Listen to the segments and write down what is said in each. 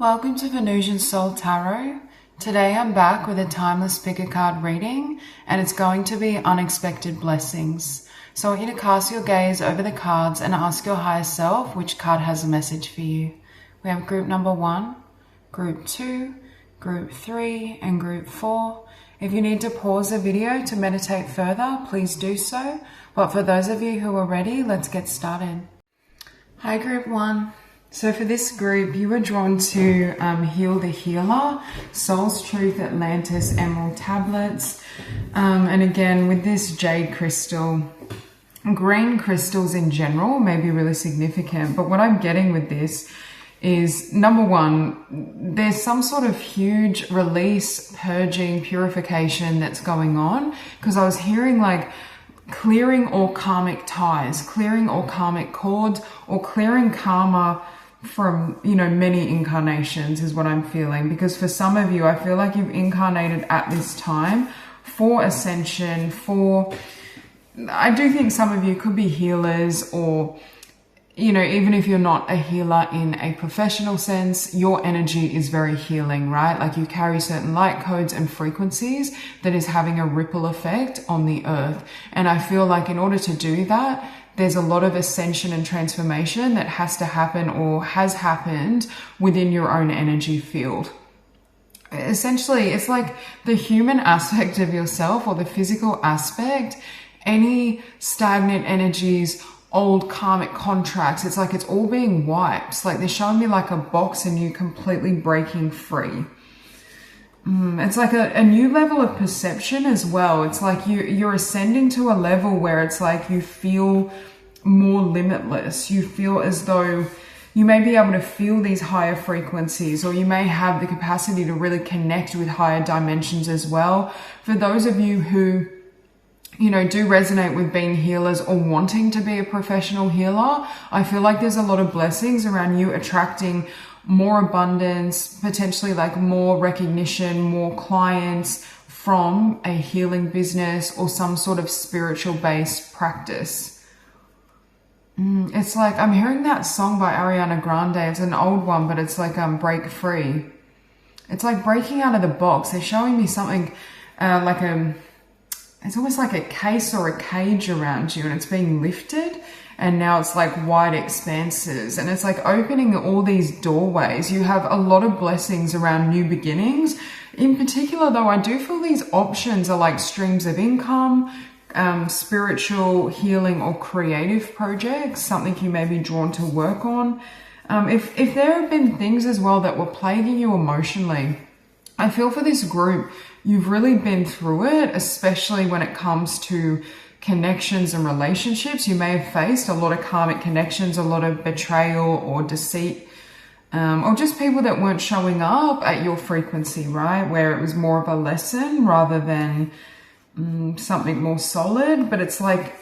Welcome to Venusian Soul Tarot. Today I'm back with a timeless pick a card reading, and it's going to be unexpected blessings. So I want you to cast your gaze over the cards and ask your higher self which card has a message for you. We have group number 1, group 2, group 3, and group 4. If you need to pause the video to meditate further, please do so. But for those of you who are ready, let's get started. Hi group 1. So for this group, you were drawn to Heal the Healer, Soul's Truth, Atlantis, Emerald Tablets. And again, with this jade crystal, green crystals in general may be really significant. But what I'm getting with this is, number one, there's some sort of huge release, purging, purification that's going on. Because I was hearing like clearing all karmic ties, clearing all karmic cords, or clearing karma from, many incarnations is what I'm feeling. Because for some of you, I feel like you've incarnated at this time for ascension, I do think some of you could be healers, or, even if you're not a healer in a professional sense, your energy is very healing, right? Like you carry certain light codes and frequencies that is having a ripple effect on the earth. And I feel like in order to do that, there's a lot of ascension and transformation that has to happen or has happened within your own energy field. Essentially, it's like the human aspect of yourself or the physical aspect, any stagnant energies, old karmic contracts, it's like it's all being wiped. It's like they're showing me like a box and you completely breaking free. It's like a new level of perception as well. It's like you're ascending to a level where it's like you feel more limitless. You feel as though you may be able to feel these higher frequencies, or you may have the capacity to really connect with higher dimensions as well. For those of you who do resonate with being healers or wanting to be a professional healer, I feel like there's a lot of blessings around you attracting more abundance, potentially like more recognition, more clients from a healing business or some sort of spiritual based practice. It's like, I'm hearing that song by Ariana Grande. It's an old one, but it's like Break Free. It's like breaking out of the box. They're showing me something it's almost like a case or a cage around you, and it's being lifted, and now it's like wide expanses, and it's like opening all these doorways. You have a lot of blessings around new beginnings. In particular though, I do feel these options are like streams of income, spiritual healing or creative projects, something you may be drawn to work on. If there have been things as well that were plaguing you emotionally, I feel for this group, you've really been through it, especially when it comes to connections and relationships. You may have faced a lot of karmic connections, a lot of betrayal or deceit, or just people that weren't showing up at your frequency, right? Where it was more of a lesson rather than something more solid. But it's like,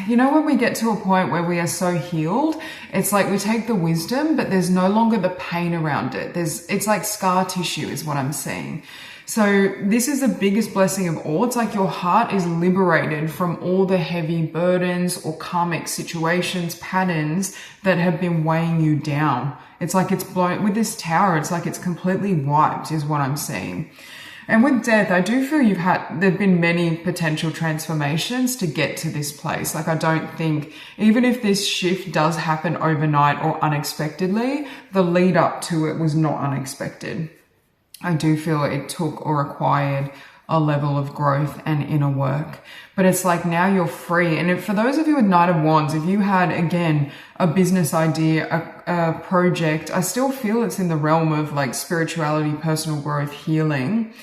when we get to a point where we are so healed, it's like we take the wisdom, but there's no longer the pain around it. It's like scar tissue is what I'm seeing. So this is the biggest blessing of all. It's like your heart is liberated from all the heavy burdens or karmic situations, patterns that have been weighing you down. It's like it's blown with this tower. It's like it's completely wiped is what I'm seeing. And with death, I do feel there've been many potential transformations to get to this place. Like I don't think, even if this shift does happen overnight or unexpectedly, the lead up to it was not unexpected. I do feel it took or required a level of growth and inner work. But it's like now you're free. And for those of you with Knight of Wands, if you had, again, a business idea, a project, I still feel it's in the realm of like spirituality, personal growth, healing.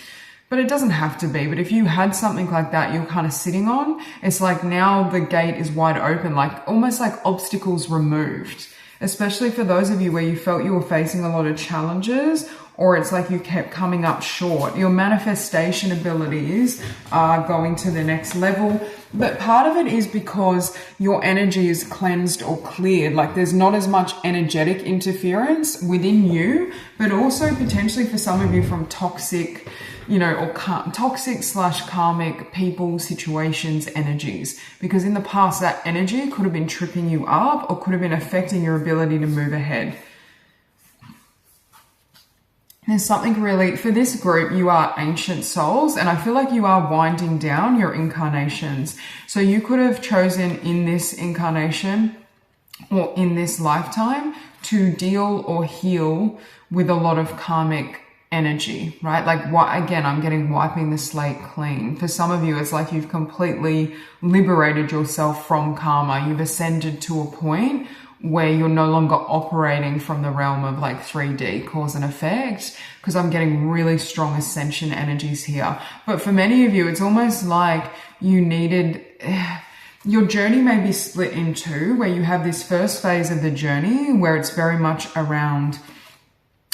But it doesn't have to be. But if you had something like that you're kind of sitting on, it's like now the gate is wide open, like almost like obstacles removed. Especially for those of you where you felt you were facing a lot of challenges, or it's like you kept coming up short. Your manifestation abilities are going to the next level. But part of it is because your energy is cleansed or cleared. Like there's not as much energetic interference within you, but also potentially for some of you from toxic, or toxic/karmic people, situations, energies. Because in the past, that energy could have been tripping you up or could have been affecting your ability to move ahead. there's something really, for this group, you are ancient souls, and I feel like you are winding down your incarnations. So you could have chosen in this incarnation or in this lifetime to deal or heal with a lot of karmic energy, right? Like, what, again, I'm getting wiping the slate clean. For some of you, it's like you've completely liberated yourself from karma. You've ascended to a point where you're no longer operating from the realm of like 3D, cause and effect, because I'm getting really strong ascension energies here. But for many of you, it's almost like you needed, your journey may be split in two, where you have this first phase of the journey where it's very much around,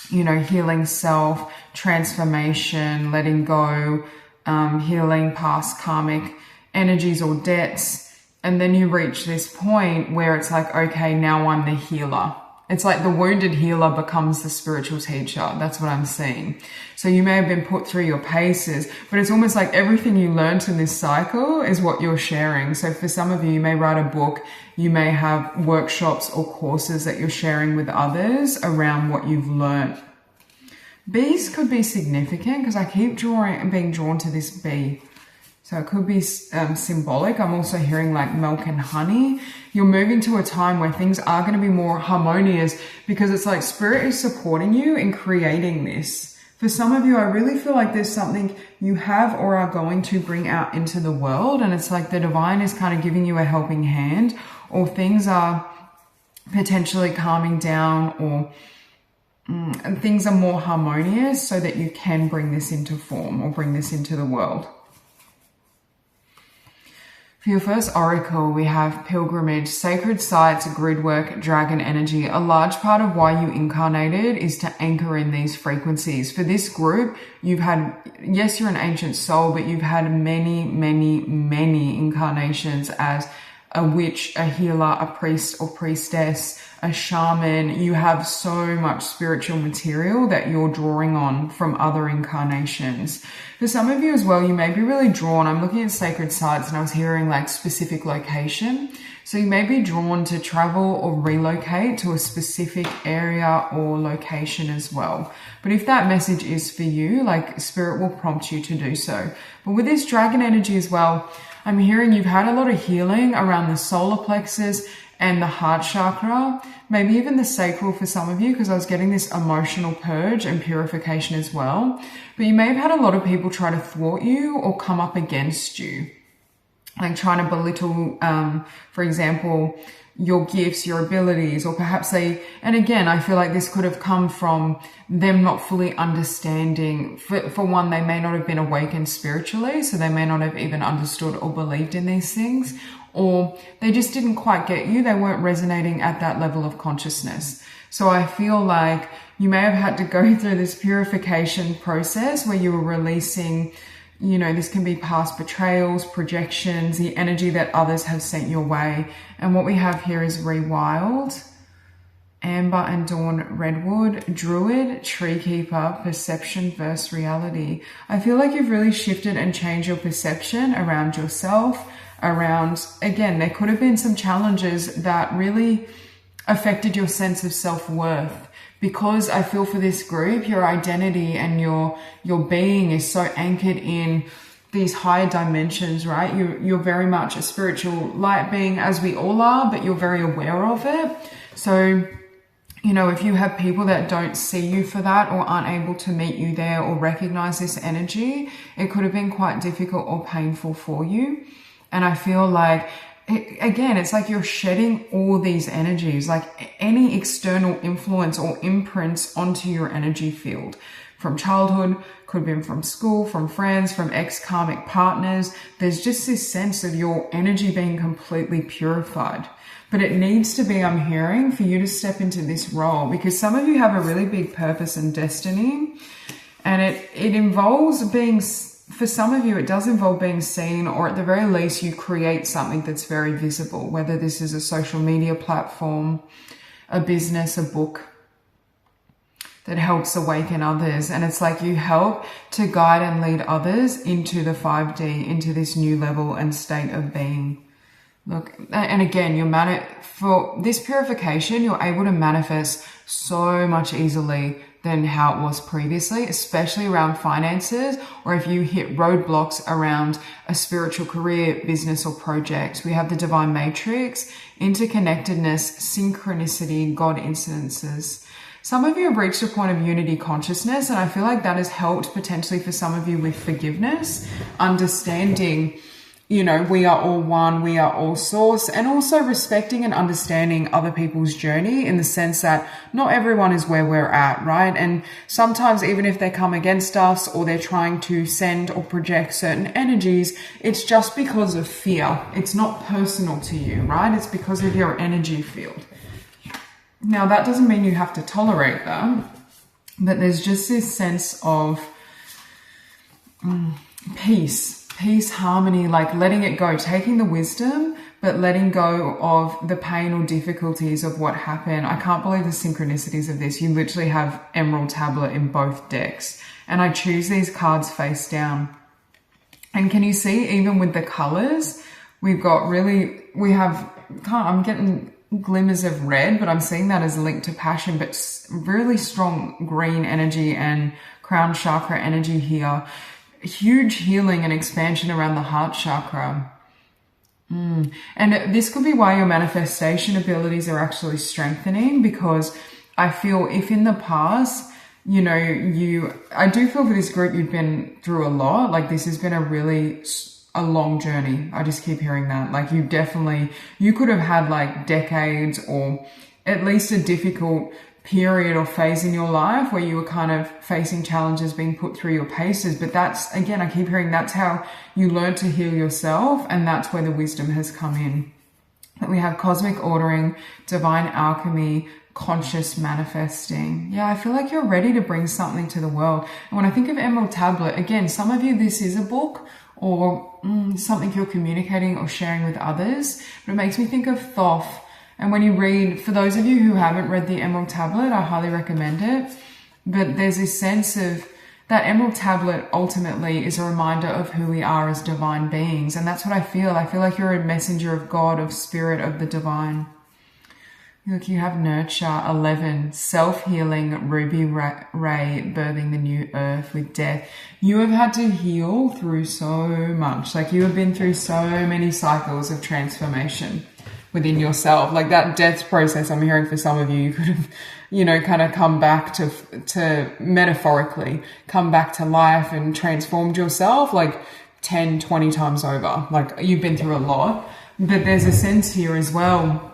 you know, healing self, transformation, letting go, healing past karmic energies or debts. And then you reach this point where it's like, okay, now I'm the healer. It's like the wounded healer becomes the spiritual teacher. That's what I'm seeing. So you may have been put through your paces, but it's almost like everything you learned in this cycle is what you're sharing. So for some of you, you may write a book, you may have workshops or courses that you're sharing with others around what you've learned. Bees could be significant because I keep being drawn to this bee. So it could be symbolic. I'm also hearing like milk and honey. You're moving to a time where things are going to be more harmonious because it's like spirit is supporting you in creating this. For some of you, I really feel like there's something you have or are going to bring out into the world. And it's like the divine is kind of giving you a helping hand, or things are potentially calming down, or things are more harmonious so that you can bring this into form or bring this into the world. For your first oracle, we have pilgrimage, sacred sites, grid work, dragon energy. A large part of why you incarnated is to anchor in these frequencies. For this group, you've had, yes, you're an ancient soul, but you've had many, many, many incarnations as a witch, a healer, a priest or priestess, a shaman. You have so much spiritual material that you're drawing on from other incarnations. For some of you as well, you may be really drawn. I'm looking at sacred sites and I was hearing like specific location. So you may be drawn to travel or relocate to a specific area or location as well. But if that message is for you, like spirit will prompt you to do so. But with this dragon energy as well, I'm hearing you've had a lot of healing around the solar plexus and the heart chakra, maybe even the sacral for some of you, because I was getting this emotional purge and purification as well. But you may have had a lot of people try to thwart you or come up against you, like trying to belittle, for example, your gifts, your abilities, or perhaps and again, I feel like this could have come from them not fully understanding. For one, they may not have been awakened spiritually, so they may not have even understood or believed in these things, or they just didn't quite get you. They weren't resonating at that level of consciousness. So I feel like you may have had to go through this purification process where you were releasing, you know, this can be past betrayals, projections, the energy that others have sent your way. And what we have here is rewild, amber and dawn redwood, druid, tree keeper, perception versus reality. I feel like you've really shifted and changed your perception around yourself, around, again, there could have been some challenges that really affected your sense of self-worth. Because I feel for this group, your identity and your being is so anchored in these higher dimensions, right? You're very much a spiritual light being, as we all are, but you're very aware of it. So, you know, if you have people that don't see you for that or aren't able to meet you there or recognize this energy, it could have been quite difficult or painful for you. And I feel like, again, it's like you're shedding all these energies, like any external influence or imprints onto your energy field from childhood, could have been from school, from friends, from ex-karmic partners. There's just this sense of your energy being completely purified. But it needs to be, I'm hearing, for you to step into this role, because some of you have a really big purpose and destiny, and it involves being, for some of you, it does involve being seen, or at the very least, you create something that's very visible, whether this is a social media platform, a business, a book that helps awaken others. And it's like you help to guide and lead others into the 5D, into this new level and state of being. Look, and again, for this purification, you're able to manifest so much easily than how it was previously, especially around finances, or if you hit roadblocks around a spiritual career, business, or project. We have the divine matrix, interconnectedness, synchronicity, God incidences. Some of you have reached a point of unity consciousness, and I feel like that has helped potentially for some of you with forgiveness, understanding, we are all one, we are all source, and also respecting and understanding other people's journey in the sense that not everyone is where we're at, right? And sometimes even if they come against us or they're trying to send or project certain energies, it's just because of fear. It's not personal to you, right? It's because of your energy field. Now, that doesn't mean you have to tolerate them, but there's just this sense of peace, harmony, like letting it go, taking the wisdom, but letting go of the pain or difficulties of what happened. I can't believe the synchronicities of this. You literally have Emerald Tablet in both decks. And I choose these cards face down. And can you see, even with the colors, I'm getting glimmers of red, but I'm seeing that as linked to passion, but really strong green energy and crown chakra energy here. Huge healing and expansion around the heart chakra. And this could be why your manifestation abilities are actually strengthening, because I feel if in the past, I do feel for this group, you've been through a lot. Like this has been a long journey. I just keep hearing that. Like you could have had like decades or at least a difficult period or phase in your life where you were kind of facing challenges, being put through your paces. But that's, again, I keep hearing that's how you learn to heal yourself, and that's where the wisdom has come in. But we have cosmic ordering, divine alchemy, conscious manifesting. Yeah, I feel like you're ready to bring something to the world. And when I think of Emerald Tablet, again, some of you, this is a book or something you're communicating or sharing with others, but it makes me think of Thoth. And when you read, for those of you who haven't read the Emerald Tablet, I highly recommend it. But there's this sense of that Emerald Tablet ultimately is a reminder of who we are as divine beings. And that's what I feel. I feel like you're a messenger of God, of spirit, of the divine. Look, you have nurture, 11, self-healing, ruby ray, birthing the new earth with death. You have had to heal through so much. Like you have been through so many cycles of transformation within yourself. Like that death process, I'm hearing for some of you, you could have, kind of come back to metaphorically come back to life and transformed yourself like 10, 20 times over. Like you've been through a lot, but there's a sense here as well.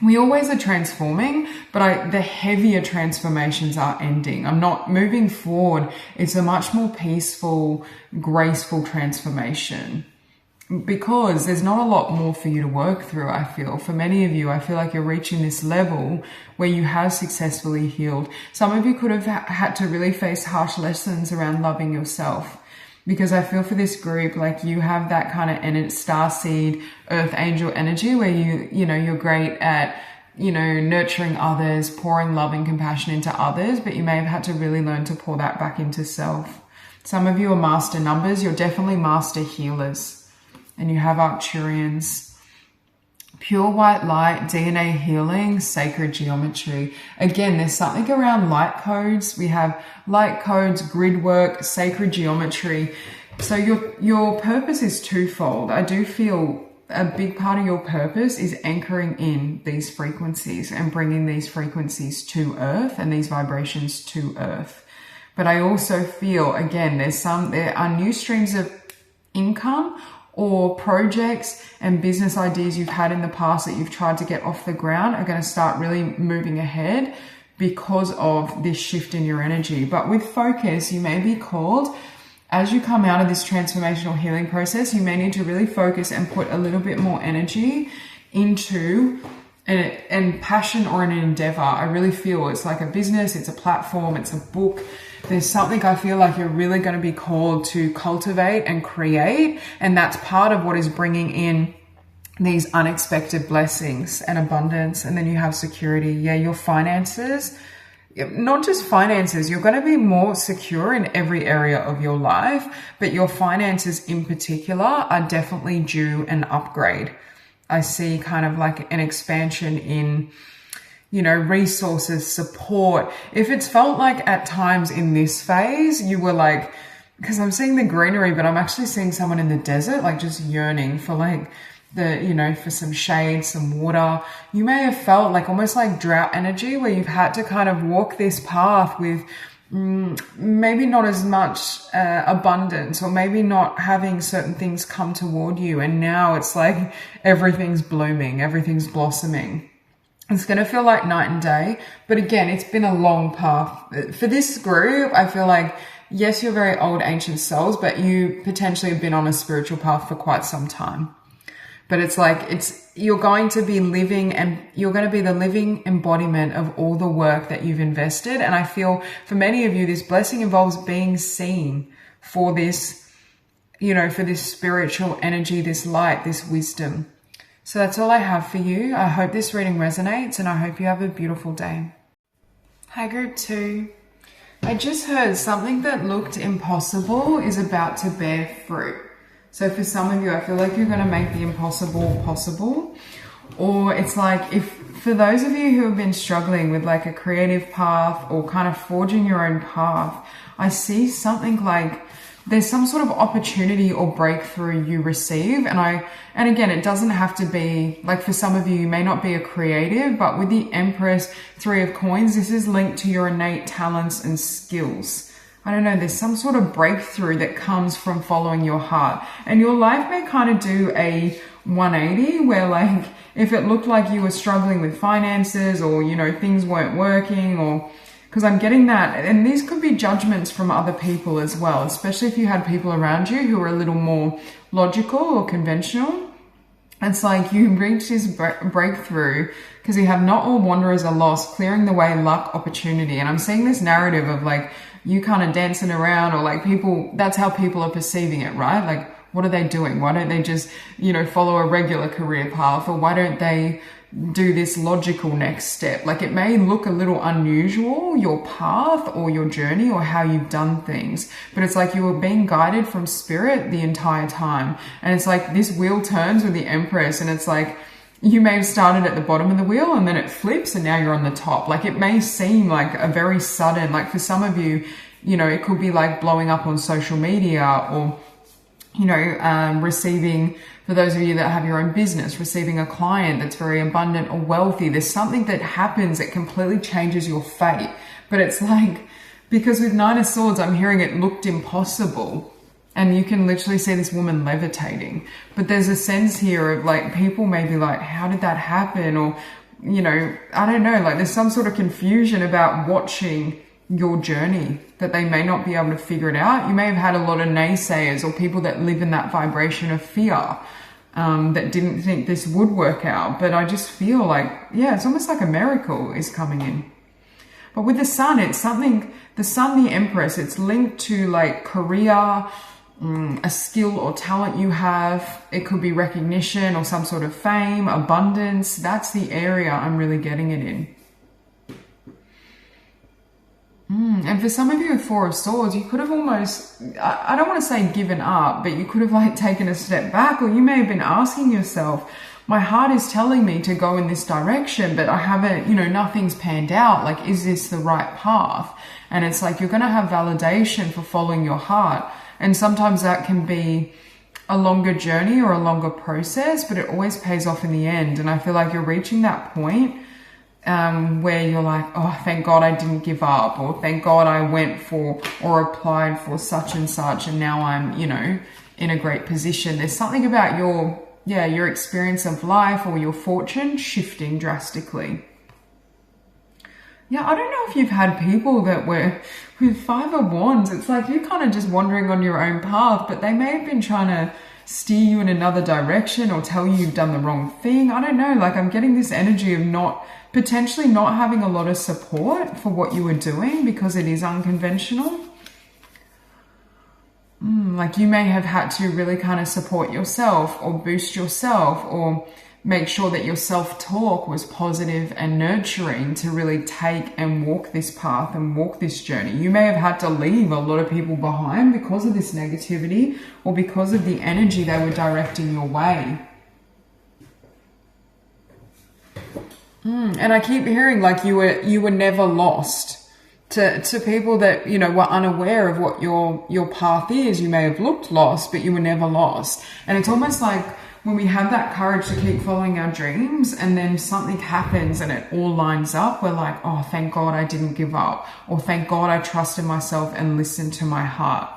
We always are transforming, but the heavier transformations are ending. I'm not moving forward. It's a much more peaceful, graceful transformation, because there's not a lot more for you to work through, I feel. For many of you, I feel like you're reaching this level where you have successfully healed. Some of you could have had to really face harsh lessons around loving yourself, because I feel for this group, like you have that kind of starseed, earth angel energy where you're great at, nurturing others, pouring love and compassion into others, but you may have had to really learn to pour that back into self. Some of you are master numbers. You're definitely master healers. And you have Arcturians, pure white light, DNA healing, sacred geometry. Again, there's something around light codes. We have light codes, grid work, sacred geometry. So your purpose is twofold. I do feel a big part of your purpose is anchoring in these frequencies and bringing these frequencies to earth and these vibrations to earth. But I also feel, again, there are new streams of income or projects and business ideas you've had in the past that you've tried to get off the ground are going to start really moving ahead because of this shift in your energy. But with focus, you may be called, as you come out of this transformational healing process, you may need to really focus and put a little bit more energy into and passion or an endeavor. I really feel it's like a business, it's a platform, it's a book. There's something I feel like you're really going to be called to cultivate and create. And that's part of what is bringing in these unexpected blessings and abundance. And then you have security. Yeah, your finances, not just finances, you're going to be more secure in every area of your life, but your finances in particular are definitely due an upgrade. I see kind of like an expansion in, you know, resources, support. If it's felt like at times in this phase, you were like, because I'm seeing the greenery, but I'm actually seeing someone in the desert, like just yearning for like you know, for some shade, some water. You may have felt like almost like drought energy where you've had to kind of walk this path with maybe not as much abundance, or maybe not having certain things come toward you. And now it's like everything's blooming, everything's blossoming. It's going to feel like night and day. But again, it's been a long path. For this group, I feel like, yes, you're very old, ancient souls, but you potentially have been on a spiritual path for quite some time. But it's like, you're going to be living, and you're going to be the living embodiment of all the work that you've invested. And I feel for many of you, this blessing involves being seen for this, you know, for this spiritual energy, this light, this wisdom. So that's all I have for you. I hope this reading resonates, and I hope you have a beautiful day. Hi, group 2. I just heard something that looked impossible is about to bear fruit. So for some of you, I feel like you're going to make the impossible possible. Or it's like, for those of you who have been struggling with like a creative path or kind of forging your own path, I see something like there's some sort of opportunity or breakthrough you receive. And again, it doesn't have to be like, for some of you, you may not be a creative, but with the Empress, 3 of Coins, this is linked to your innate talents and skills. I don't know, there's some sort of breakthrough that comes from following your heart. And your life may kind of do a 180 where like, if it looked like you were struggling with finances, or, you know, things weren't working, or, because I'm getting that. And these could be judgments from other people as well, especially if you had people around you who are a little more logical or conventional. It's like you reach this breakthrough because you have not all wanderers are lost, clearing the way, luck, opportunity. And I'm seeing this narrative of like, you kind of dancing around, or like people, that's how people are perceiving it, right? Like, what are they doing? Why don't they just, you know, follow a regular career path? Or why don't they do this logical next step? Like, it may look a little unusual, your path or your journey or how you've done things, but it's like you were being guided from spirit the entire time. And it's like this wheel turns with the Empress, and it's like, you may have started at the bottom of the wheel and then it flips and now you're on the top. Like, it may seem like a very sudden, like for some of you, you know, it could be like blowing up on social media, or, you know, receiving, for those of you that have your own business, receiving a client that's very abundant or wealthy. There's something that happens that completely changes your fate. But it's like, because with 9 of Swords, I'm hearing it looked impossible. And you can literally see this woman levitating. But there's a sense here of like, people may be like, how did that happen? Or, you know, I don't know, like there's some sort of confusion about watching your journey, that they may not be able to figure it out. You may have had a lot of naysayers, or people that live in that vibration of fear, that didn't think this would work out. But I just feel like, yeah, it's almost like a miracle is coming in. But with the Sun, it's something, the Sun, the Empress, it's linked to like career, a skill or talent you have. It could be recognition or some sort of fame, abundance. That's the area I'm really getting it in. And for some of you with 4 of Swords, you could have almost, I don't want to say given up, but you could have like taken a step back, or you may have been asking yourself, my heart is telling me to go in this direction, but I haven't, you know, nothing's panned out. Like, is this the right path? And it's like, you're going to have validation for following your heart. And sometimes that can be a longer journey or a longer process, but it always pays off in the end. And I feel like you're reaching that point where you're like, oh, thank God I didn't give up, or thank God I went for or applied for such and such, and now I'm, you know, in a great position. There's something about your experience of life or your fortune shifting drastically. Yeah, I don't know if you've had people that were with 5 of Wands. It's like you're kind of just wandering on your own path, but they may have been trying to steer you in another direction or tell you you've done the wrong thing. I don't know. Like, I'm getting this energy of potentially not having a lot of support for what you were doing because it is unconventional. Like, you may have had to really kind of support yourself or boost yourself, or make sure that your self-talk was positive and nurturing to really take and walk this path and walk this journey. You may have had to leave a lot of people behind because of this negativity or because of the energy they were directing your way. And I keep hearing like you were never lost. To people that, you know, were unaware of what your path is, you may have looked lost, but you were never lost. And it's almost like when we have that courage to keep following our dreams and then something happens and it all lines up, we're like, oh, thank God I didn't give up. Or thank God I trusted myself and listened to my heart.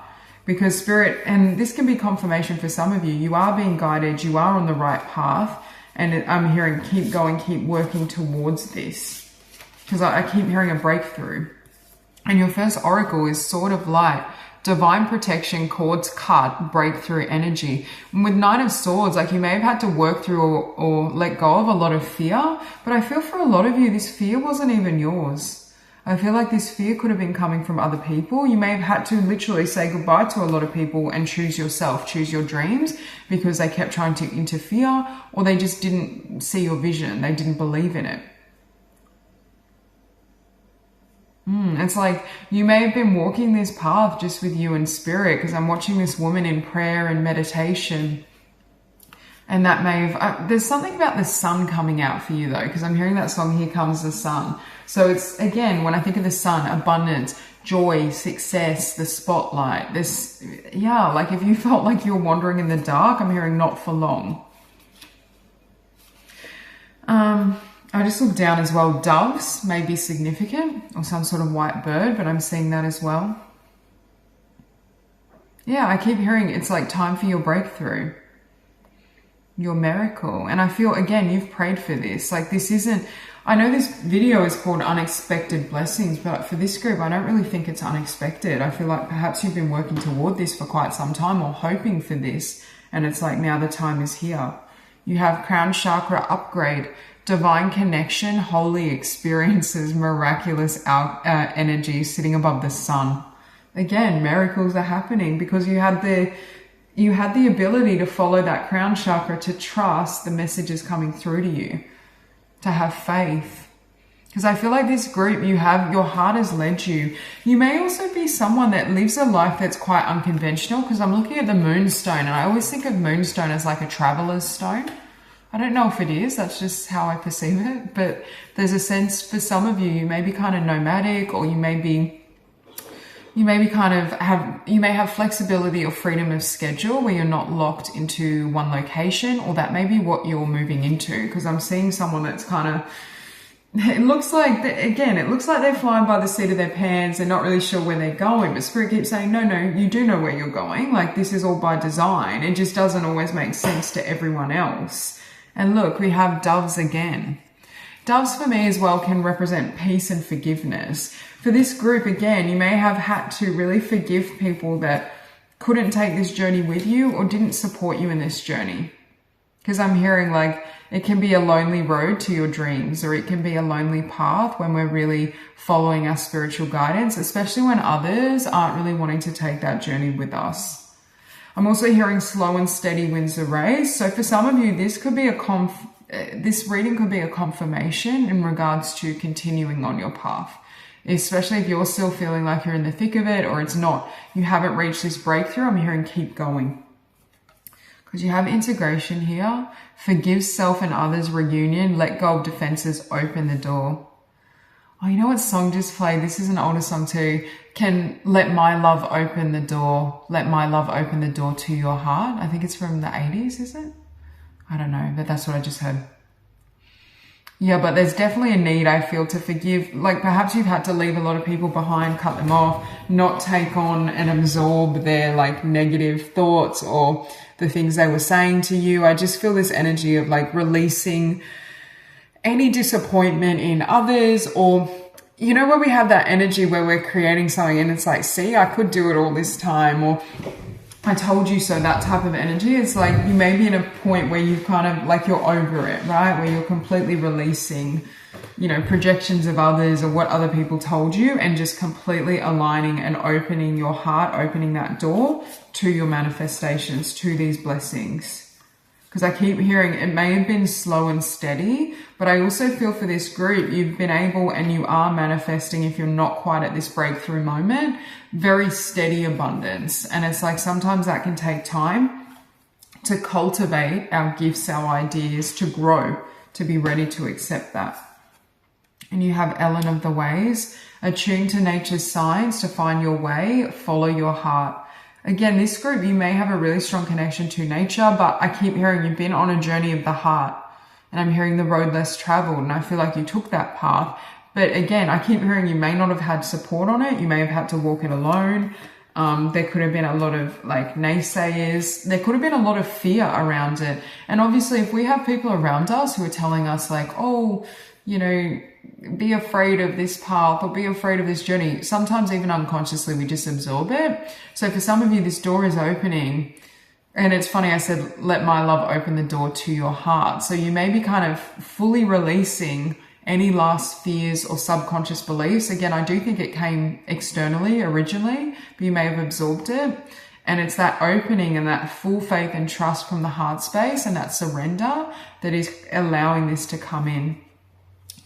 Because spirit, and this can be confirmation for some of you, you are being guided, you are on the right path. And I'm hearing keep going, keep working towards this. Because I keep hearing a breakthrough. And your first oracle is Sword of Light, divine protection, cords cut, breakthrough energy. And with Knight of Swords, like you may have had to work through or let go of a lot of fear, but I feel for a lot of you, this fear wasn't even yours. I feel like this fear could have been coming from other people. You may have had to literally say goodbye to a lot of people and choose yourself, choose your dreams because they kept trying to interfere or they just didn't see your vision. They didn't believe in it. It's like you may have been walking this path just with you and spirit, because I'm watching this woman in prayer and meditation. And that may have, there's something about the sun coming out for you though, because I'm hearing that song, Here Comes the Sun. So it's, again, when I think of the sun, abundance, joy, success, the spotlight, this, yeah, like if you felt like you're wandering in the dark, I'm hearing not for long. I just looked down as well. Doves may be significant or some sort of white bird, but I'm seeing that as well. Yeah, I keep hearing it's like time for your breakthrough, your miracle. And I feel, again, you've prayed for this. Like this isn't, I know this video is called Unexpected Blessings, but for this group, I don't really think it's unexpected. I feel like perhaps you've been working toward this for quite some time or hoping for this. And it's like now the time is here. You have crown chakra upgrade, divine connection, holy experiences, miraculous energy sitting above the sun. Again, miracles are happening because you had the ability to follow that crown chakra, to trust the messages coming through to you, to have faith. Because I feel like this group, your heart has led you. You may also be someone that lives a life that's quite unconventional, because I'm looking at the Moonstone and I always think of Moonstone as like a traveler's stone. I don't know if it is, that's just how I perceive it, but there's a sense for some of you, you may be kind of nomadic, or you may have flexibility or freedom of schedule where you're not locked into one location, or that may be what you're moving into, because I'm seeing someone that's kind of, it looks like they're flying by the seat of their pants. They're not really sure where they're going, but Spirit keeps saying, no, you do know where you're going. Like this is all by design. It just doesn't always make sense to everyone else. And look, we have doves again. Doves for me as well can represent peace and forgiveness. For this group, again, you may have had to really forgive people that couldn't take this journey with you or didn't support you in this journey. Because I'm hearing like it can be a lonely road to your dreams, or it can be a lonely path when we're really following our spiritual guidance, especially when others aren't really wanting to take that journey with us. I'm also hearing slow and steady wins the race. So for some of you, this could be this reading could be a confirmation in regards to continuing on your path, especially if you're still feeling like you're in the thick of it, or it's not, you haven't reached this breakthrough. I'm hearing keep going. Because you have integration here, forgive self and others, reunion, let go of defenses, open the door. Oh, you know what song just played? This is an older song too. Can let my love open the door. Let my love open the door to your heart. I think it's from the 80s, is it? I don't know, but that's what I just heard. Yeah, but there's definitely a need, I feel, to forgive. Like perhaps you've had to leave a lot of people behind, cut them off, not take on and absorb their like negative thoughts or the things they were saying to you. I just feel this energy of like releasing any disappointment in others, or you know, where we have that energy where we're creating something and it's like, see, I could do it all this time, or I told you so, that type of energy. It's like you may be in a point where you kind of like you're over it, right? Where you're completely releasing, you know, projections of others or what other people told you, and just completely aligning and opening your heart, opening that door to your manifestations, to these blessings. Because I keep hearing it may have been slow and steady, but I also feel for this group, you've been able and you are manifesting, if you're not quite at this breakthrough moment, very steady abundance. And it's like sometimes that can take time to cultivate our gifts, our ideas, to grow, to be ready to accept that. And you have Ellen of the Ways. Attune to nature's signs to find your way. Follow your heart. Again, this group, you may have a really strong connection to nature, but I keep hearing you've been on a journey of the heart. And I'm hearing the road less traveled. And I feel like you took that path. But again, I keep hearing you may not have had support on it. You may have had to walk it alone. There could have been a lot of like naysayers. There could have been a lot of fear around it. And obviously, if we have people around us who are telling us like, oh, you know, be afraid of this path or be afraid of this journey, sometimes even unconsciously we just absorb it. So for some of you, this door is opening. And it's funny, I said, let my love open the door to your heart. So you may be kind of fully releasing any last fears or subconscious beliefs. Again, I do think it came externally originally, but you may have absorbed it. And it's that opening and that full faith and trust from the heart space and that surrender that is allowing this to come in.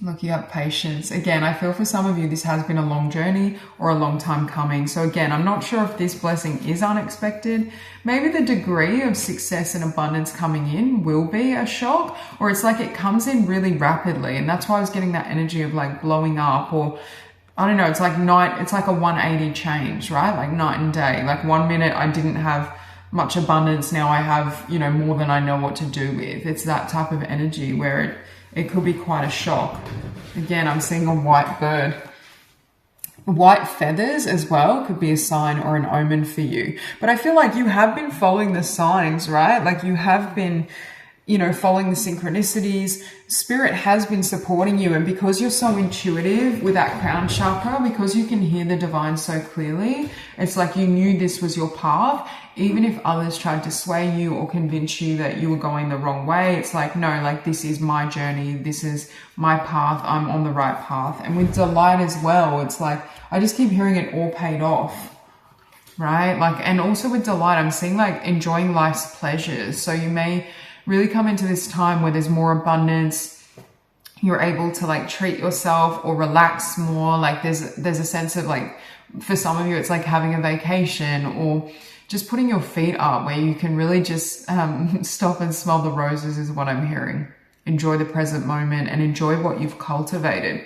Look, you have patience. Again, I feel for some of you, this has been a long journey or a long time coming. So again, I'm not sure if this blessing is unexpected. Maybe the degree of success and abundance coming in will be a shock, or it's like it comes in really rapidly. And that's why I was getting that energy of like blowing up, or I don't know, it's like it's like a 180 change, right? Like night and day. Like 1 minute I didn't have much abundance. Now I have, you know, more than I know what to do with. It's that type of energy where it could be quite a shock. Again, I'm seeing a white bird. White feathers as well could be a sign or an omen for you. But I feel like you have been following the signs, right? Like you have been, you know, following the synchronicities. Spirit has been supporting you. And because you're so intuitive with that crown chakra, because you can hear the divine so clearly, it's like you knew this was your path. Even if others tried to sway you or convince you that you were going the wrong way, it's like, no, like this is my journey. This is my path. I'm on the right path. And with delight as well, it's like, I just keep hearing it all paid off, right? Like, and also with delight, I'm seeing like enjoying life's pleasures. So you may really come into this time where there's more abundance. You're able to like treat yourself or relax more. Like there's a sense of like, for some of you, it's like having a vacation or just putting your feet up where you can really just stop and smell the roses is what I'm hearing. Enjoy the present moment and enjoy what you've cultivated.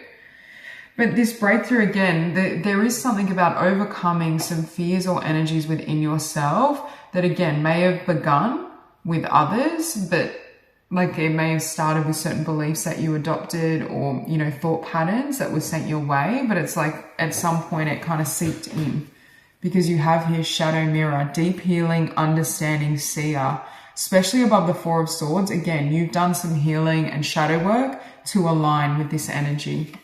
But this breakthrough, again, there is something about overcoming some fears or energies within yourself that, again, may have begun with others, but like it may have started with certain beliefs that you adopted or, you know, thought patterns that were sent your way. But it's like at some point it kind of seeped in. Because you have here shadow mirror, deep healing, understanding, seer, especially above the Four of Swords. Again, you've done some healing and shadow work to align with this energy,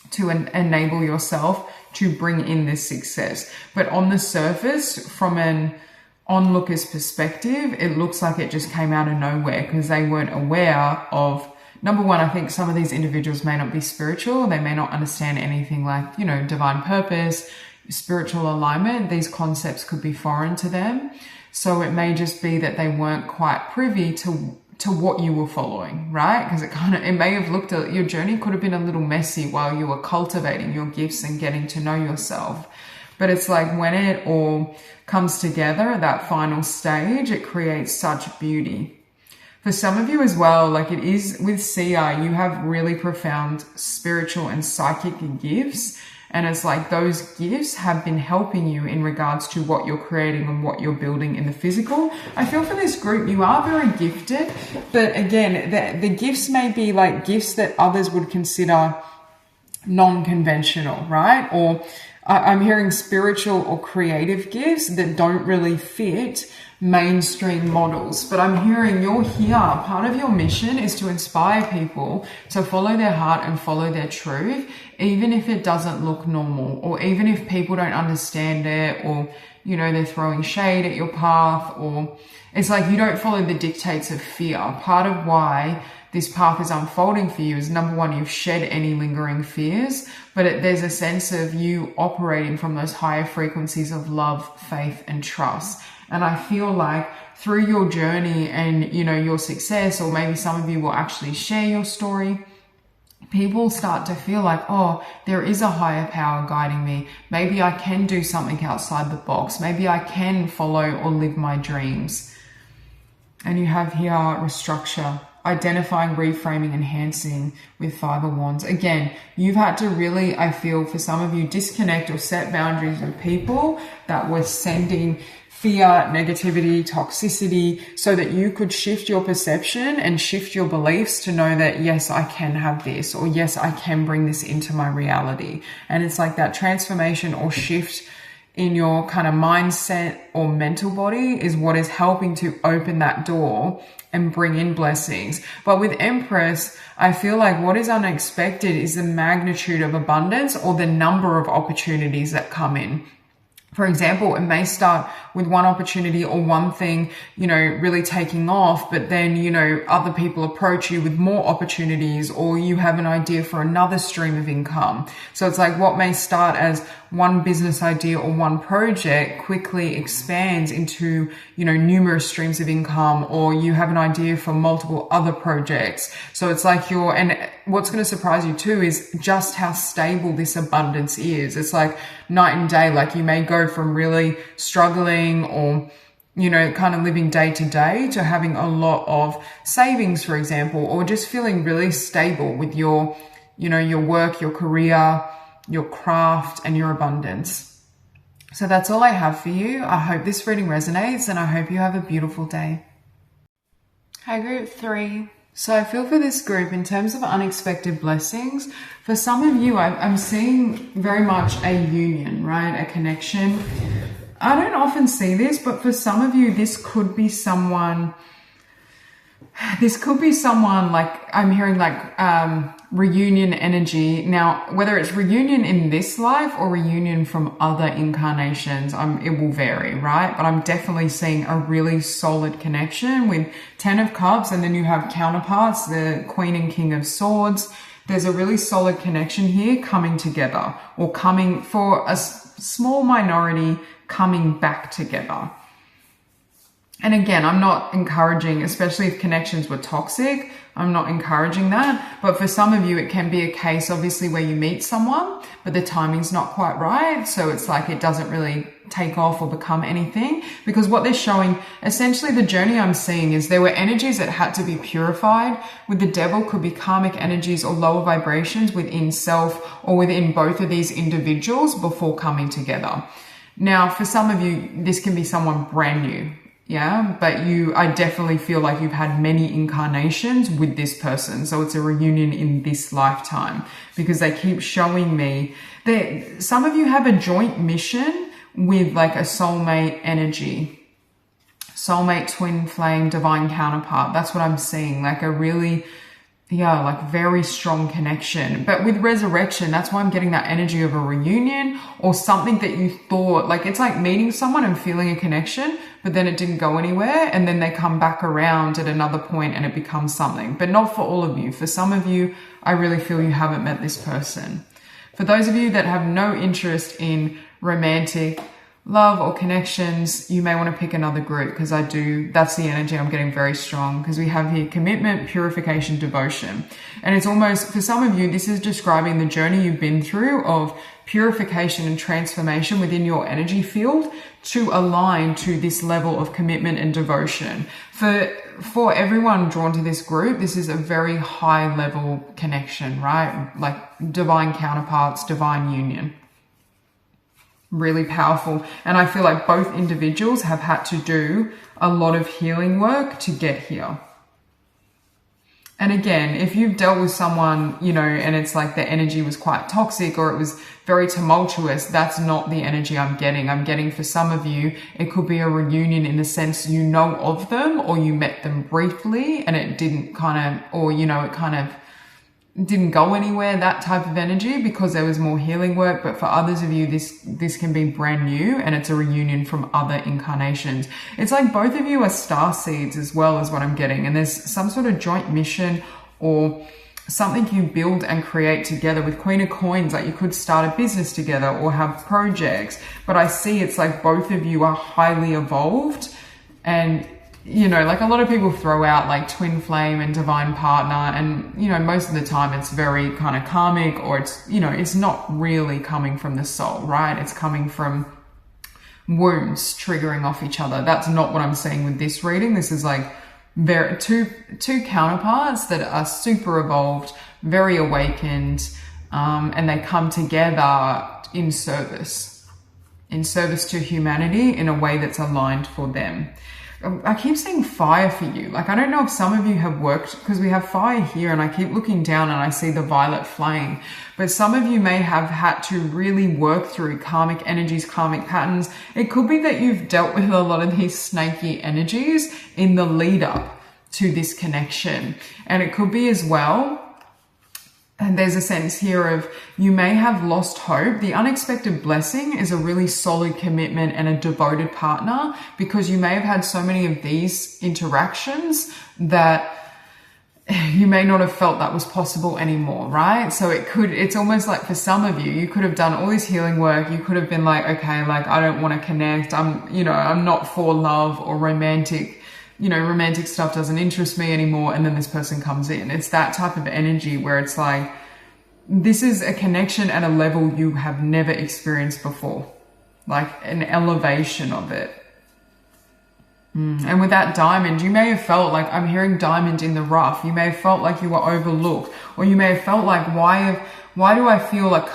to enable yourself to bring in this success. But on the surface, from an onlooker's perspective, it looks like it just came out of nowhere because they weren't aware of, number one, I think some of these individuals may not be spiritual. They may not understand anything like, you know, divine purpose, spiritual alignment. These concepts could be foreign to them. So it may just be that they weren't quite privy to what you were following, right? Because it may have looked at your journey could have been a little messy while you were cultivating your gifts and getting to know yourself. But it's like when it all comes together at that final stage, it creates such beauty. For some of you as well, like it is with Seer, you have really profound spiritual and psychic gifts. And it's like those gifts have been helping you in regards to what you're creating and what you're building in the physical. I feel for this group, you are very gifted. But again, the gifts may be like gifts that others would consider non-conventional, right? Or I'm hearing spiritual or creative gifts that don't really fit mainstream models. But I'm hearing you're here. Part of your mission is to inspire people to follow their heart and follow their truth, even if it doesn't look normal, or even if people don't understand it, or, you know, they're throwing shade at your path, or it's like you don't follow the dictates of fear. Part of why this path is unfolding for you is, number one, you've shed any lingering fears, but there's a sense of you operating from those higher frequencies of love, faith, and trust. And I feel like through your journey and, you know, your success, or maybe some of you will actually share your story, people start to feel like, oh, there is a higher power guiding me. Maybe I can do something outside the box. Maybe I can follow or live my dreams. And you have here restructure. identifying, reframing, enhancing with Five of Wands. Again, you've had to really, I feel, for some of you, disconnect or set boundaries with people that were sending fear, negativity, toxicity, so that you could shift your perception and shift your beliefs to know that, yes, I can have this, or yes, I can bring this into my reality. And it's like that transformation or shift in your kind of mindset or mental body is what is helping to open that door and bring in blessings. But with Empress, I feel like what is unexpected is the magnitude of abundance or the number of opportunities that come in. For example, it may start with one opportunity or one thing, really taking off, but then, other people approach you with more opportunities, or you have an idea for another stream of income. So it's like what may start as one business idea or one project quickly expands into, numerous streams of income, or you have an idea for multiple other projects. So it's like and what's going to surprise you too is just how stable this abundance is. It's like night and day. Like you may go from really struggling or, kind of living day to day to having a lot of savings, for example, or just feeling really stable with your, your work, your career, your craft, and your abundance. So that's all I have for you. I hope this reading resonates, and I hope you have a beautiful day. Hi, group 3. So I feel for this group in terms of unexpected blessings, for some of you, I'm seeing very much a union, right? A connection. I don't often see this, but for some of you, this could be someone like, I'm hearing like reunion energy. Now, whether it's reunion in this life or reunion from other incarnations, it will vary, right? But I'm definitely seeing a really solid connection with 10 of Cups, and then you have counterparts, the Queen and King of Swords. There's a really solid connection here coming together, or coming for a small minority coming back together. And again, I'm not encouraging, especially if connections were toxic, I'm not encouraging that. But for some of you, it can be a case, obviously, where you meet someone, but the timing's not quite right. So it's like it doesn't really take off or become anything. Because what they're showing, essentially the journey I'm seeing is there were energies that had to be purified. With the Devil could be karmic energies or lower vibrations within self or within both of these individuals before coming together. Now, for some of you, this can be someone brand new. Yeah, but I definitely feel like you've had many incarnations with this person. So it's a reunion in this lifetime, because they keep showing me that some of you have a joint mission with like a soulmate energy, soulmate, twin flame, divine counterpart. That's what I'm seeing, like a really, like very strong connection. But with resurrection, that's why I'm getting that energy of a reunion or something that you thought, like it's like meeting someone and feeling a connection, but then it didn't go anywhere, and then they come back around at another point and it becomes something. But not for all of you. For some of you, I really feel you haven't met this person. For those of you that have no interest in romantic love or connections, you may want to pick another group, because that's the energy I'm getting very strong, because we have here commitment, purification, devotion. And it's almost, for some of you, this is describing the journey you've been through of purification and transformation within your energy field to align to this level of commitment and devotion. For everyone drawn to this group, this is a very high level connection, right? Like divine counterparts, divine union. Really powerful. And I feel like both individuals have had to do a lot of healing work to get here. And again, if you've dealt with someone, and it's like the energy was quite toxic or it was very tumultuous, that's not the energy I'm getting. I'm getting, for some of you, it could be a reunion in the sense you know of them, or you met them briefly and it didn't didn't go anywhere, that type of energy, because there was more healing work. But for others of you, this can be brand new, and it's a reunion from other incarnations. It's like both of you are star seeds as well, as what I'm getting, and there's some sort of joint mission or something you build and create together. With Queen of Coins, like you could start a business together or have projects, but I see it's like both of you are highly evolved. And like a lot of people throw out like twin flame and divine partner, and most of the time it's very kind of karmic, or it's it's not really coming from the soul, right? It's coming from wounds triggering off each other. That's not what I'm seeing with this reading. This is like two counterparts that are super evolved, very awakened, and they come together in service to humanity in a way that's aligned for them. I keep seeing fire for you. Like, I don't know if some of you have worked, because we have fire here and I keep looking down and I see the violet flame, but some of you may have had to really work through karmic energies, karmic patterns. It could be that you've dealt with a lot of these snaky energies in the lead up to this connection. And it could be as well, and there's a sense here of you may have lost hope. The unexpected blessing is a really solid commitment and a devoted partner, because you may have had so many of these interactions that you may not have felt that was possible anymore, right? So it's almost like for some of you, you could have done all this healing work. You could have been like, okay, like I don't want to connect. I'm not for love or romantic. Romantic stuff doesn't interest me anymore. And then this person comes in. It's that type of energy where it's like, this is a connection at a level you have never experienced before, like an elevation of it. And with that diamond, you may have felt like, I'm hearing diamond in the rough. You may have felt like you were overlooked, or you may have felt like, why do I feel like,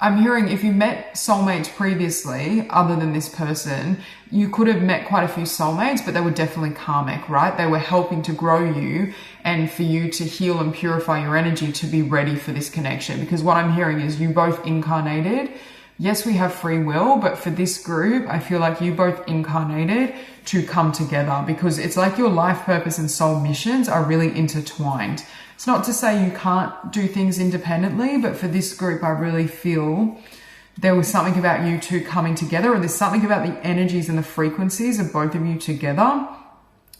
I'm hearing if you met soulmates previously, other than this person, you could have met quite a few soulmates, but they were definitely karmic, right? They were helping to grow you and for you to heal and purify your energy to be ready for this connection. Because what I'm hearing is you both incarnated. Yes, we have free will, but for this group, I feel like you both incarnated to come together, because it's like your life purpose and soul missions are really intertwined. It's not to say you can't do things independently, but for this group, I really feel there was something about you two coming together, or there's something about the energies and the frequencies of both of you together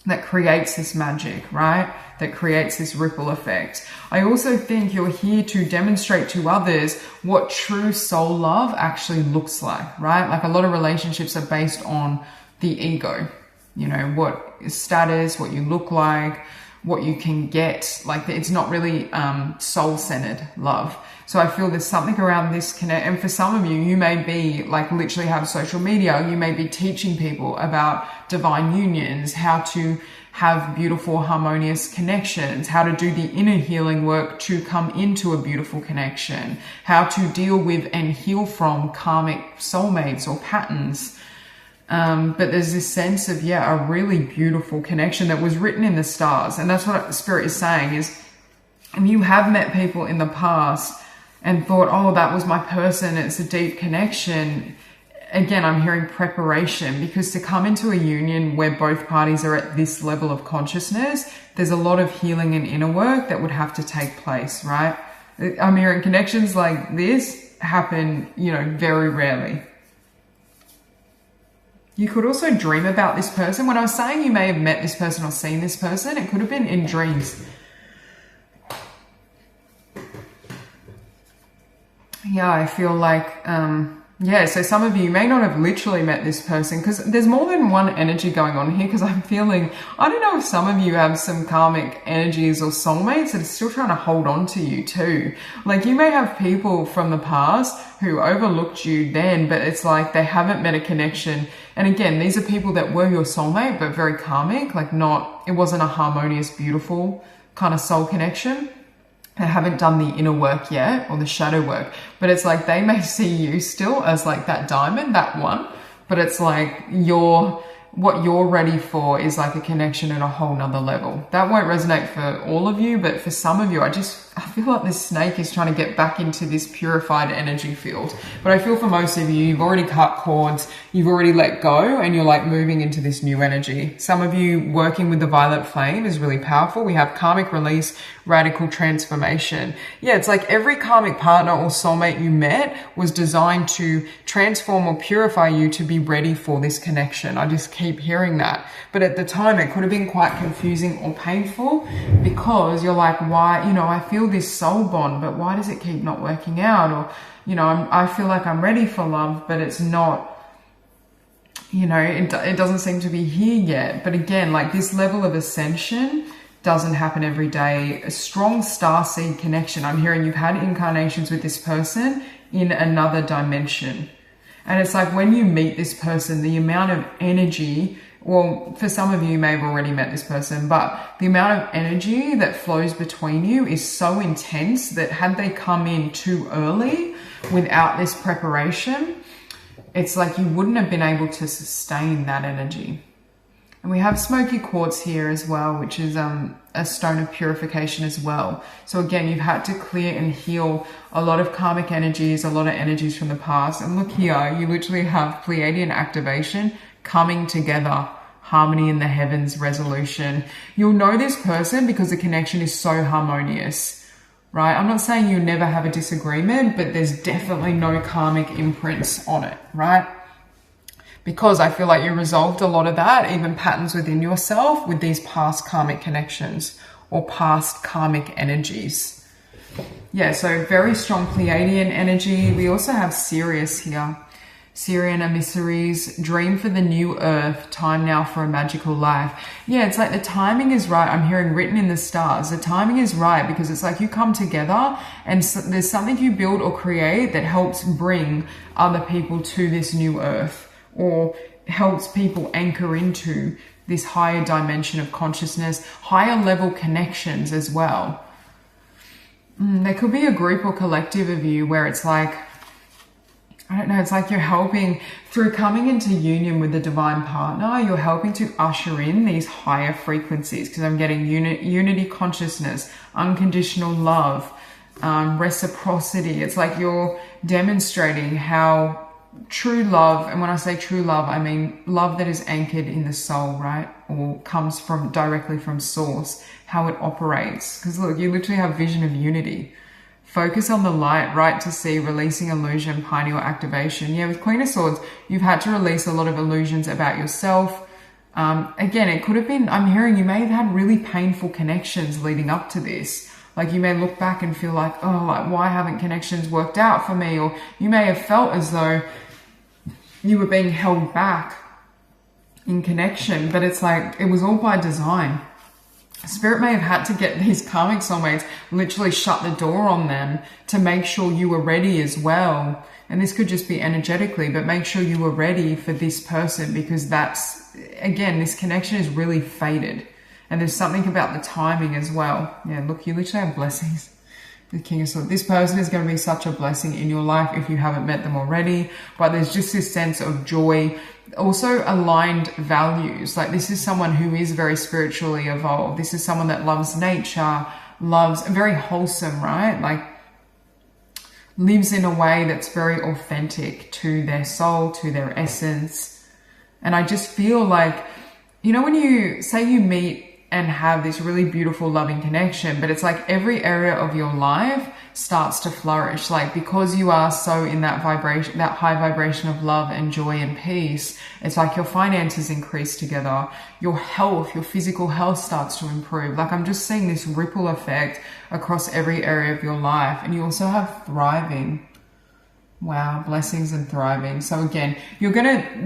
that creates this magic, right? That creates this ripple effect. I also think you're here to demonstrate to others what true soul love actually looks like, right? Like a lot of relationships are based on the ego, what is status, what you look like, what you can get. Like, it's not really soul-centered love. So I feel there's something around this connect. And for some of you, you may be like literally have social media. You may be teaching people about divine unions, how to have beautiful, harmonious connections, how to do the inner healing work to come into a beautiful connection, how to deal with and heal from karmic soulmates or patterns. But there's this sense of, a really beautiful connection that was written in the stars. And that's what Spirit is saying is, if you have met people in the past and thought, oh, that was my person, it's a deep connection. Again, I'm hearing preparation, because to come into a union where both parties are at this level of consciousness, there's a lot of healing and inner work that would have to take place, right? I'm hearing connections like this happen, very rarely. You could also dream about this person. When I was saying you may have met this person or seen this person, it could have been in dreams. Yeah, I feel like, so some of you may not have literally met this person, because there's more than one energy going on here, because I'm feeling, I don't know if some of you have some karmic energies or soulmates that are still trying to hold on to you too. Like, you may have people from the past who overlooked you then, but it's like they haven't met a connection. And again, these are people that were your soulmate, but very karmic, like it wasn't a harmonious, beautiful kind of soul connection. They haven't done the inner work yet, or the shadow work, but it's like they may see you still as like that diamond, that one, but it's like what you're ready for is like a connection at a whole nother level. That won't resonate for all of you, but for some of you, I feel like this snake is trying to get back into this purified energy field. But I feel for most of you, you've already cut cords, you've already let go, and you're like moving into this new energy. Some of you working with the violet flame is really powerful. We have karmic release, radical transformation. Yeah, it's like every karmic partner or soulmate you met was designed to transform or purify you to be ready for this connection. I just keep hearing that. But at the time, it could have been quite confusing or painful, because you're like, why, I feel this soul bond, but why does it keep not working out? Or, I feel like I'm ready for love, but it's not, it doesn't seem to be here yet. But again, like this level of ascension doesn't happen every day. A strong starseed connection. I'm hearing you've had incarnations with this person in another dimension. And it's like when you meet this person, the amount of energy well, for some of you, you may have already met this person, but the amount of energy that flows between you is so intense that had they come in too early without this preparation, it's like you wouldn't have been able to sustain that energy. And we have Smokey Quartz here as well, which is a stone of purification as well. So again, you've had to clear and heal a lot of karmic energies, a lot of energies from the past. And look here, you literally have Pleiadian activation coming together, harmony in the heavens, resolution. You'll know this person because the connection is so harmonious, right? I'm not saying you'll never have a disagreement, but there's definitely no karmic imprints on it, right? Because I feel like you resolved a lot of that, even patterns within yourself with these past karmic connections or past karmic energies. Yeah, so very strong Pleiadian energy. We also have Sirius here. Sirian emissaries, dream for the new earth, time now for a magical life. Yeah, it's like the timing is right. I'm hearing written in the stars. The timing is right because it's like you come together and there's something you build or create that helps bring other people to this new earth, or helps people anchor into this higher dimension of consciousness, higher level connections as well. There could be a group or collective of you where it's like, I don't know, it's like you're helping through coming into union with the divine partner, you're helping to usher in these higher frequencies, because I'm getting unity consciousness, unconditional love, reciprocity. It's like you're demonstrating how true love, and when I say true love, I mean love that is anchored in the soul, right? Or comes from directly from source, how it operates. Because look, you literally have vision of unity. Focus on the light, right to see, releasing illusion, pineal activation. Yeah, with Queen of Swords, you've had to release a lot of illusions about yourself. Again, it could have been, I'm hearing you may have had really painful connections leading up to this. Like you may look back and feel like, oh, like why haven't connections worked out for me? Or you may have felt as though you were being held back in connection, but it's like, it was all by design. Spirit may have had to get these karmic soulmates, literally shut the door on them to make sure you were ready as well. And this could just be energetically, but make sure you were ready for this person, because that's, again, this connection is really fated. And there's something about the timing as well. Yeah, look, you literally have blessings. The King of Swords. This person is going to be such a blessing in your life if you haven't met them already. But there's just this sense of joy. Also aligned values. Like this is someone who is very spiritually evolved. This is someone that loves nature, loves, very wholesome, right? Like lives in a way that's very authentic to their soul, to their essence. And I just feel like, you know, when you say you meet and have this really beautiful loving connection, but it's like every area of your life starts to flourish, like because you are so in that vibration, that high vibration of love and joy and peace. It's like your finances increase together, your health, your physical health starts to improve. Like I'm just seeing this ripple effect across every area of your life. And you also have thriving. Wow, blessings and thriving. So again,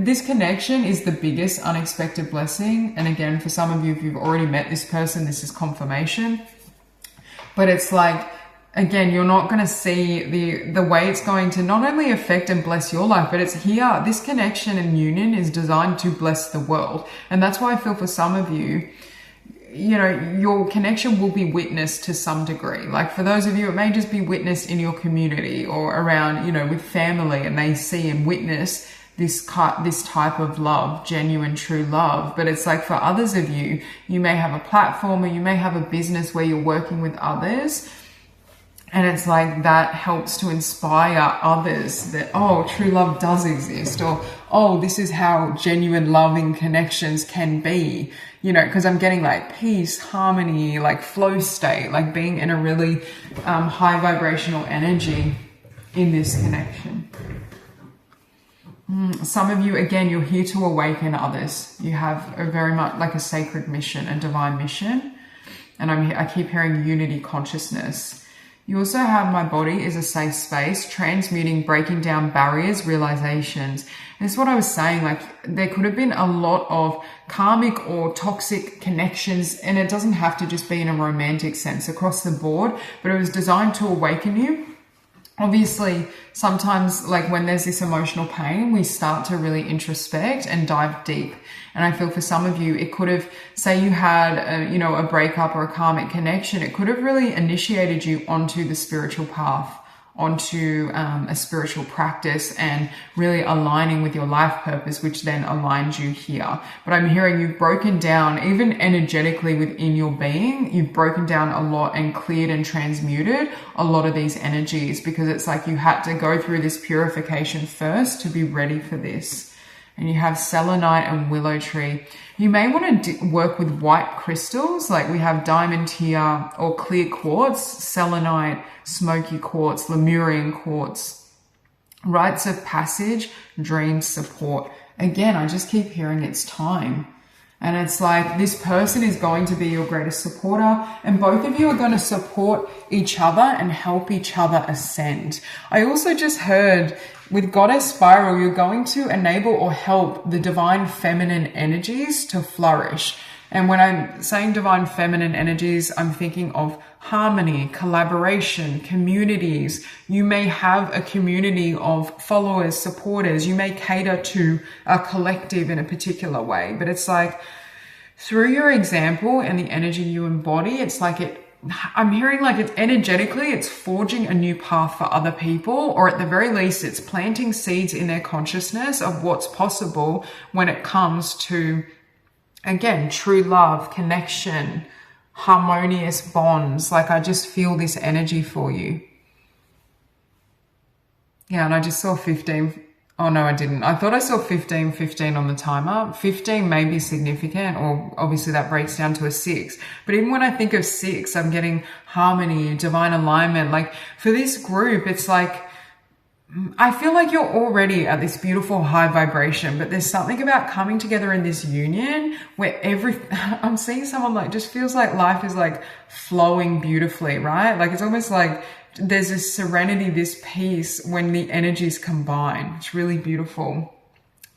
this connection is the biggest unexpected blessing. And again, for some of you, if you've already met this person, this is confirmation. But it's like, again, you're not going to see the way it's going to not only affect and bless your life, but it's here. This connection and union is designed to bless the world. And that's why I feel for some of you, you know, your connection will be witnessed to some degree. Like for those of you, it may just be witnessed in your community or around, you know, with family, and they see and witness this type of love, genuine, true love. But it's like for others of you, you may have a platform or you may have a business where you're working with others. And it's like that helps to inspire others that, oh, true love does exist, or, oh, this is how genuine loving connections can be, you know, because I'm getting like peace, harmony, like flow state, like being in a really high vibrational energy in this connection. Some of you, again, you're here to awaken others. You have a very much like a sacred mission, a divine mission. And I keep hearing unity consciousness. You also have my body is a safe space, transmuting, breaking down barriers, realizations. And this is what I was saying, like there could have been a lot of karmic or toxic connections, and it doesn't have to just be in a romantic sense across the board, but it was designed to awaken you Obviously, sometimes like when there's this emotional pain, we start to really introspect and dive deep. And I feel for some of you, it could have, say you had a breakup or a karmic connection, it could have really initiated you onto the spiritual path, onto a spiritual practice, and really aligning with your life purpose, which then aligns you here. But I'm hearing you've broken down, even energetically within your being, you've broken down a lot and cleared and transmuted a lot of these energies, because it's like you had to go through this purification first to be ready for this. And you have selenite and willow tree. You may want to work with white crystals, like we have diamond here, or clear quartz, selenite, smoky quartz, Lemurian quartz, rites of passage, dream support. Again, I just keep hearing it's time. And it's like this person is going to be your greatest supporter, and both of you are going to support each other and help each other ascend. I also just heard with Goddess Spiral, you're going to enable or help the divine feminine energies to flourish. And when I'm saying divine feminine energies, I'm thinking of harmony, collaboration, communities. You may have a community of followers, supporters. You may cater to a collective in a particular way, but it's like through your example and the energy you embody, it's like I'm hearing like it's energetically, it's forging a new path for other people, or at the very least, it's planting seeds in their consciousness of what's possible when it comes to, again, true love, connection, harmonious bonds. Like I just feel this energy for you. Yeah, and I just saw 15. Oh, no, I didn't. I thought I saw 15 on the timer. 15 may be significant, or obviously that breaks down to a 6. But even when I think of 6, I'm getting harmony, divine alignment. Like for this group, it's like, I feel like you're already at this beautiful high vibration, but there's something about coming together in this union where I'm seeing someone like just feels like life is like flowing beautifully, right? Like it's almost like there's this serenity, this peace when the energies combine. It's really beautiful.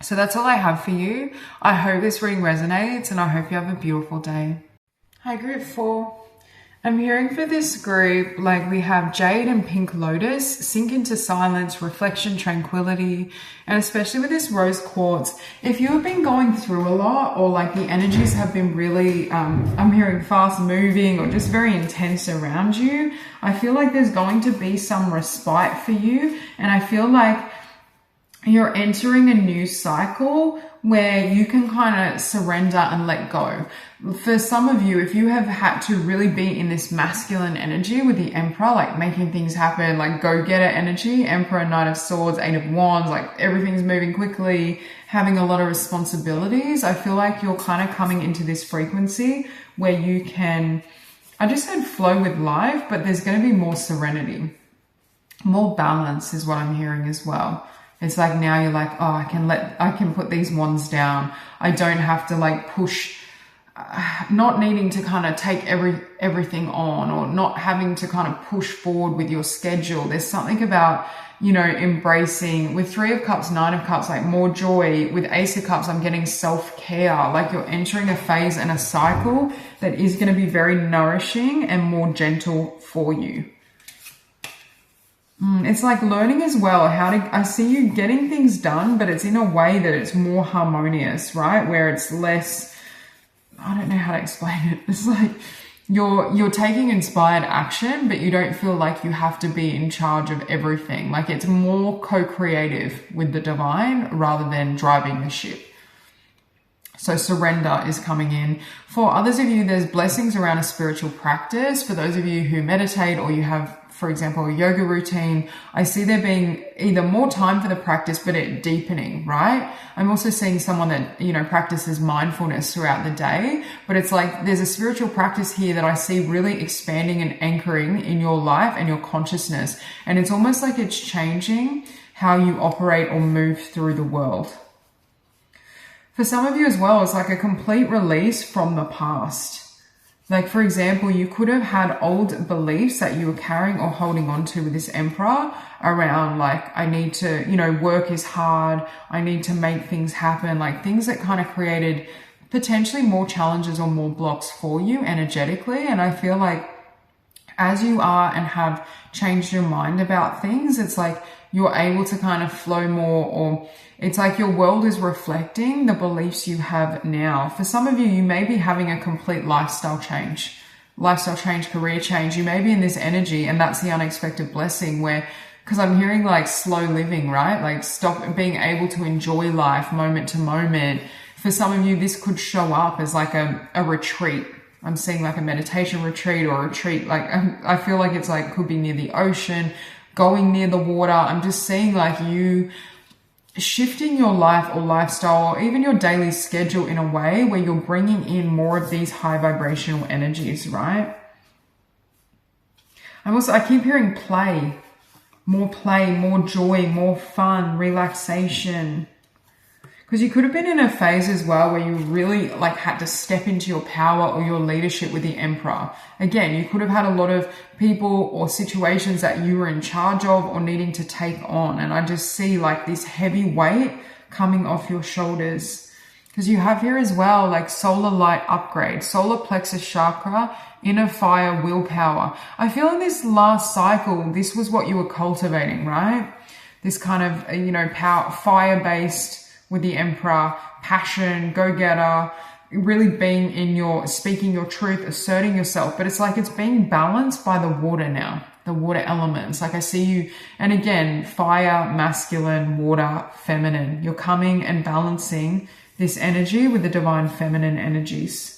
So that's all I have for you. I hope this reading resonates, and I hope you have a beautiful day. Hi, group 4. I'm hearing for this group, like we have Jade and Pink Lotus, sink into silence, reflection, tranquility, and especially with this rose quartz, if you have been going through a lot, or like the energies have been really, I'm hearing fast moving or just very intense around you, I feel like there's going to be some respite for you. And I feel like you're entering a new cycle where you can kind of surrender and let go. For some of you, if you have had to really be in this masculine energy with the Emperor, like making things happen, like go-getter energy, Emperor, Knight of Swords, Eight of Wands, like everything's moving quickly, having a lot of responsibilities, I feel like you're kind of coming into this frequency where you can, I just said flow with life, but there's going to be more serenity, more balance is what I'm hearing as well. It's like now you're like, oh, I can put these wands down. I don't have to like push, not needing to kind of take everything on, or not having to kind of push forward with your schedule. There's something about, embracing with 3 of Cups, 9 of Cups, like more joy. With Ace of Cups, I'm getting self-care. Like you're entering a phase and a cycle that is going to be very nourishing and more gentle for you. It's like learning as well I see you getting things done, but it's in a way that it's more harmonious, right? Where it's less, I don't know how to explain it. It's like you're taking inspired action, but you don't feel like you have to be in charge of everything. Like it's more co-creative with the divine rather than driving the ship. So surrender is coming in. For others of you, there's blessings around a spiritual practice. For those of you who meditate, or you have, for example, a yoga routine, I see there being either more time for the practice, but it deepening, right? I'm also seeing someone that, practices mindfulness throughout the day, but it's like there's a spiritual practice here that I see really expanding and anchoring in your life and your consciousness. And it's almost like it's changing how you operate or move through the world. For some of you as well, it's like a complete release from the past. Like, for example, you could have had old beliefs that you were carrying or holding on to with this Emperor around, like, I need to, work is hard. I need to make things happen. Like things that kind of created potentially more challenges or more blocks for you energetically. And I feel like as you are and have changed your mind about things, it's like you're able to kind of flow more, or it's like your world is reflecting the beliefs you have now. For some of you, you may be having a complete lifestyle change, career change. You may be in this energy, and that's the unexpected blessing where, because I'm hearing like slow living, right? Like stop being able to enjoy life moment to moment. For some of you, this could show up as like a retreat. I'm seeing like a meditation retreat or a retreat. Like I feel like it's like could be near the ocean, going near the water. I'm just seeing like you shifting your life or lifestyle or even your daily schedule in a way where you're bringing in more of these high vibrational energies, right? I keep hearing play, more joy, more fun, relaxation. Because you could have been in a phase as well where you really like had to step into your power or your leadership with the Emperor. Again, you could have had a lot of people or situations that you were in charge of or needing to take on. And I just see like this heavy weight coming off your shoulders. Because you have here as well, like solar light upgrade, solar plexus chakra, inner fire, willpower. I feel in this last cycle, this was what you were cultivating, right? This kind of, power, fire-based, with the Emperor, passion, go-getter, really being in speaking your truth, asserting yourself. But it's like it's being balanced by the water now, the water elements. Like I see you, and again, fire, masculine, water, feminine. You're coming and balancing this energy with the divine feminine energies.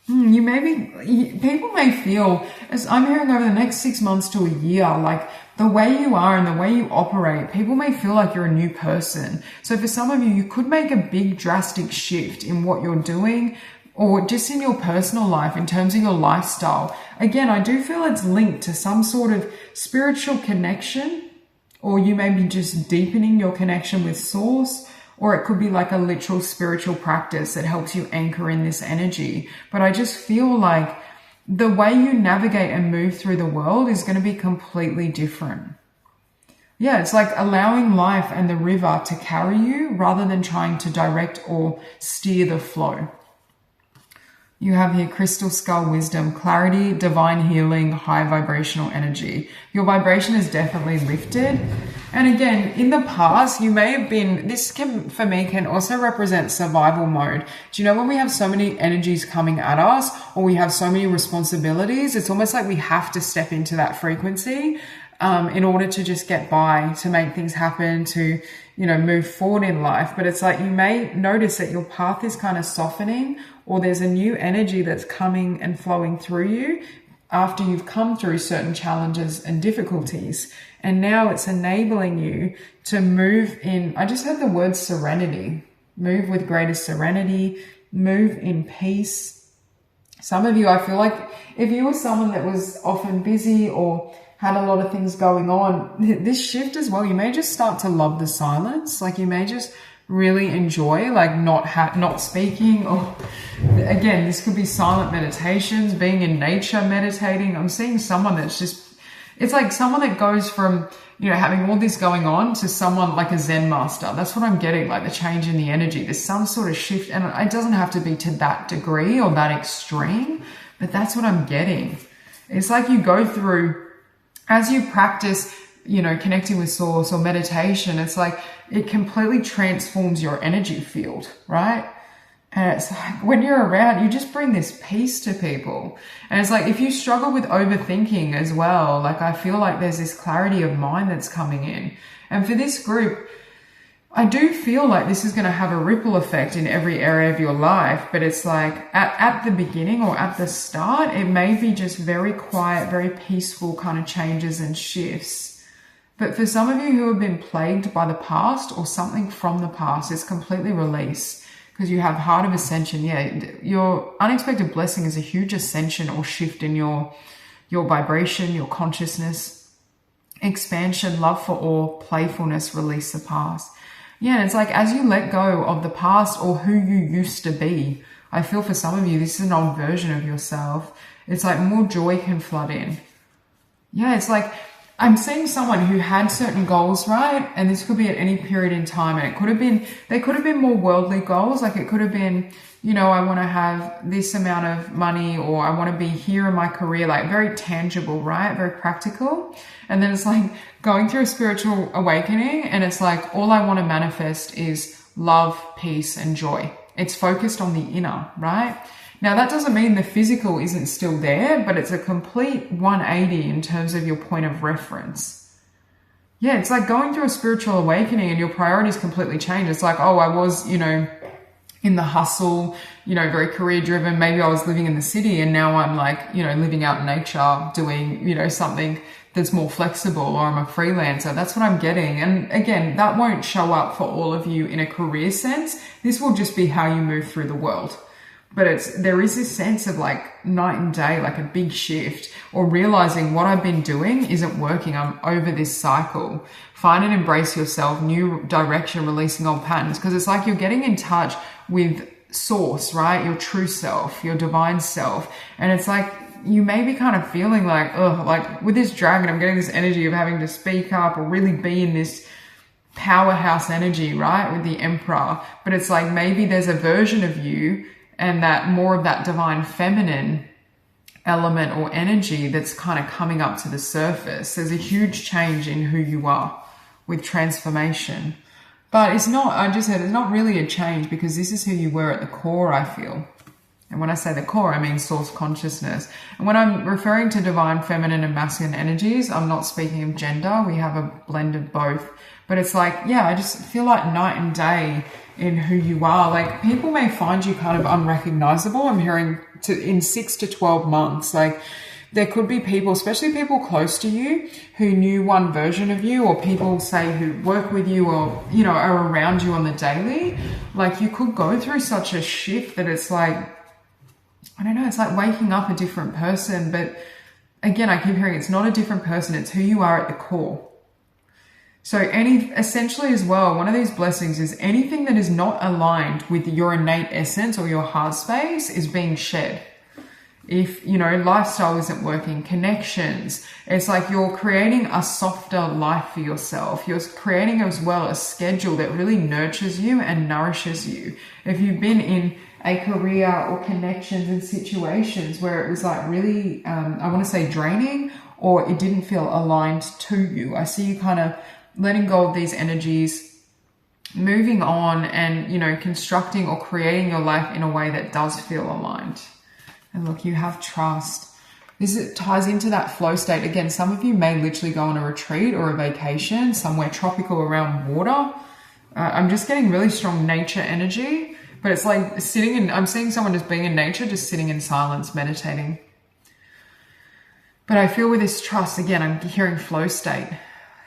People may feel, as I'm hearing over the next 6 months to a year, like the way you are and the way you operate, people may feel like you're a new person. So for some of you, you could make a big drastic shift in what you're doing or just in your personal life in terms of your lifestyle. Again, I do feel it's linked to some sort of spiritual connection, or you may be just deepening your connection with Source. Or it could be like a literal spiritual practice that helps you anchor in this energy. But I just feel like the way you navigate and move through the world is going to be completely different. Yeah, it's like allowing life and the river to carry you rather than trying to direct or steer the flow. You have here crystal skull wisdom, clarity, divine healing, high vibrational energy. Your vibration is definitely lifted. And again, in the past, you may have been, for me, can also represent survival mode. Do you know when we have so many energies coming at us or we have so many responsibilities, it's almost like we have to step into that frequency in order to just get by, to make things happen, to, move forward in life. But it's like you may notice that your path is kind of softening, or there's a new energy that's coming and flowing through you after you've come through certain challenges and difficulties. And now it's enabling you to move in, I just heard the word serenity, move with greater serenity, move in peace. Some of you, I feel like if you were someone that was often busy or had a lot of things going on, this shift as well, you may just start to love the silence. Like you may just really enjoy like not speaking, or again, this could be silent meditations, being in nature, meditating. I'm seeing someone that's just, it's like someone that goes from, having all this going on to someone like a Zen master. That's what I'm getting, like the change in the energy. There's some sort of shift, and it doesn't have to be to that degree or that extreme, but that's what I'm getting. It's like you go through, as you practice, connecting with Source or meditation, it's like it completely transforms your energy field, right? And it's like when you're around, you just bring this peace to people. And it's like if you struggle with overthinking as well, like I feel like there's this clarity of mind that's coming in. And for this group, I do feel like this is going to have a ripple effect in every area of your life. But it's like at the beginning or at the start, it may be just very quiet, very peaceful kind of changes and shifts. But for some of you who have been plagued by the past or something from the past, it's completely released because you have Heart of Ascension. Yeah, your unexpected blessing is a huge ascension or shift in your vibration, your consciousness, expansion, love for all, playfulness, release the past. Yeah, and it's like as you let go of the past or who you used to be, I feel for some of you, this is an old version of yourself. It's like more joy can flood in. Yeah, it's like I'm seeing someone who had certain goals, right? And this could be at any period in time. And it could have been, they could have been more worldly goals. Like it could have been, you know, I want to have this amount of money, or I want to be here in my career, like very tangible, right? Very practical. And then it's like going through a spiritual awakening, and it's like, all I want to manifest is love, peace, and joy. It's focused on the inner, right? Now, that doesn't mean the physical isn't still there, but it's a complete 180 in terms of your point of reference. Yeah, it's like going through a spiritual awakening and your priorities completely change. It's like, oh, I was, you know, in the hustle, you know, very career driven. Maybe I was living in the city, and now I'm like, you know, living out in nature, doing, you know, something that's more flexible, or I'm a freelancer. That's what I'm getting. And again, that won't show up for all of you in a career sense. This will just be how you move through the world. But there is this sense of like night and day, like a big shift, or realizing what I've been doing isn't working. I'm over this cycle. Find and embrace yourself, new direction, releasing old patterns. Because it's like you're getting in touch with source, right? Your true self, your divine self. And it's like you may be kind of feeling like, oh, like with this dragon, I'm getting this energy of having to speak up or really be in this powerhouse energy, right? With the emperor. But it's like maybe there's a version of you and that more of that divine feminine element or energy that's kind of coming up to the surface. There's a huge change in who you are with transformation. But it's not, I just said, it's not really a change, because this is who you were at the core, I feel. And when I say the core, I mean source consciousness. And when I'm referring to divine feminine and masculine energies, I'm not speaking of gender. We have a blend of both. But it's like, yeah, I just feel like night and day in who you are. Like people may find you kind of unrecognizable. I'm hearing in 6 to 12 months, like there could be people, especially people close to you, who knew one version of you, or people say who work with you, or, you know, are around you on the daily. Like you could go through such a shift that it's like, I don't know, it's like waking up a different person. But again, I keep hearing it's not a different person. It's who you are at the core. So essentially as well, one of these blessings is anything that is not aligned with your innate essence or your heart space is being shed. If, you know, lifestyle isn't working, connections, it's like you're creating a softer life for yourself. You're creating as well a schedule that really nurtures you and nourishes you. If you've been in a career or connections and situations where it was like really, I want to say draining, or it didn't feel aligned to you, I see you kind of letting go of these energies, moving on, and, you know, constructing or creating your life in a way that does feel aligned. And look, you have trust. This ties into that flow state. Again, some of you may literally go on a retreat or a vacation somewhere tropical around water. I'm just getting really strong nature energy, but it's like I'm seeing someone just being in nature, just sitting in silence, meditating. But I feel with this trust, again, I'm hearing flow state.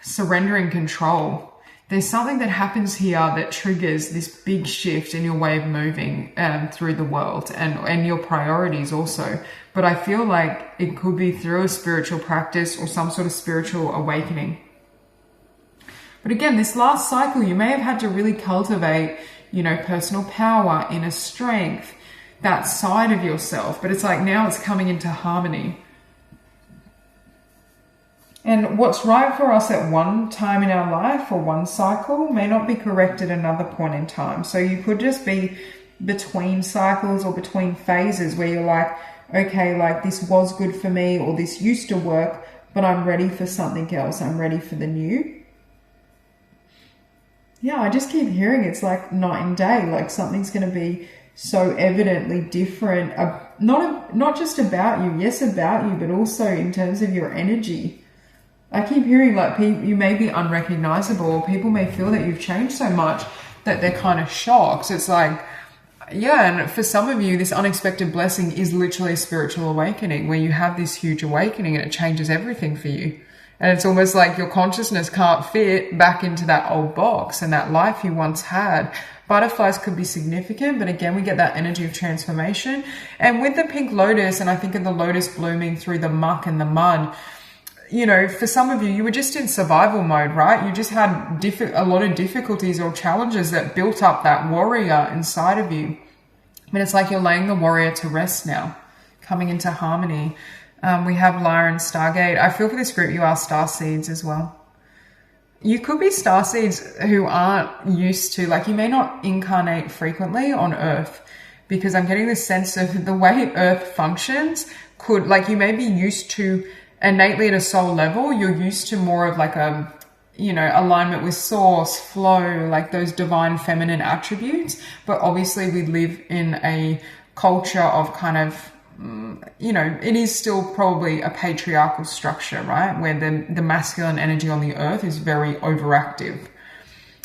Surrendering control. There's something that happens here that triggers this big shift in your way of moving through the world and your priorities also. But I feel like it could be through a spiritual practice or some sort of spiritual awakening. But again, this last cycle, you may have had to really cultivate, you know, personal power, inner strength, that side of yourself. But it's like now it's coming into harmony. And what's right for us at one time in our life or one cycle may not be correct at another point in time. So you could just be between cycles or between phases where you're like, okay, like this was good for me, or this used to work, but I'm ready for something else. I'm ready for the new. Yeah, I just keep hearing it's like night and day, like something's going to be so evidently different. Not just about you, yes, about you, but also in terms of your energy. I keep hearing like you may be unrecognizable, or people may feel that you've changed so much that they're kind of shocked. So it's like, yeah, and for some of you, this unexpected blessing is literally a spiritual awakening where you have this huge awakening and it changes everything for you. And it's almost like your consciousness can't fit back into that old box and that life you once had. Butterflies could be significant, but again, we get that energy of transformation. And with the pink lotus, and I think of the lotus blooming through the muck and the mud, you know, for some of you, you were just in survival mode, right? You just had a lot of difficulties or challenges that built up that warrior inside of you. But it's like you're laying the warrior to rest now, coming into harmony. We have Lyra and Stargate. I feel for this group you are starseeds as well. You could be starseeds who aren't used to, like, you may not incarnate frequently on Earth, because I'm getting this sense of the way Earth functions could, like, you may be used to innately at a soul level, you're used to more of like a, you know, alignment with source, flow, like those divine feminine attributes. But obviously we live in a culture of kind of, you know, it is still probably a patriarchal structure, right? Where the masculine energy on the earth is very overactive.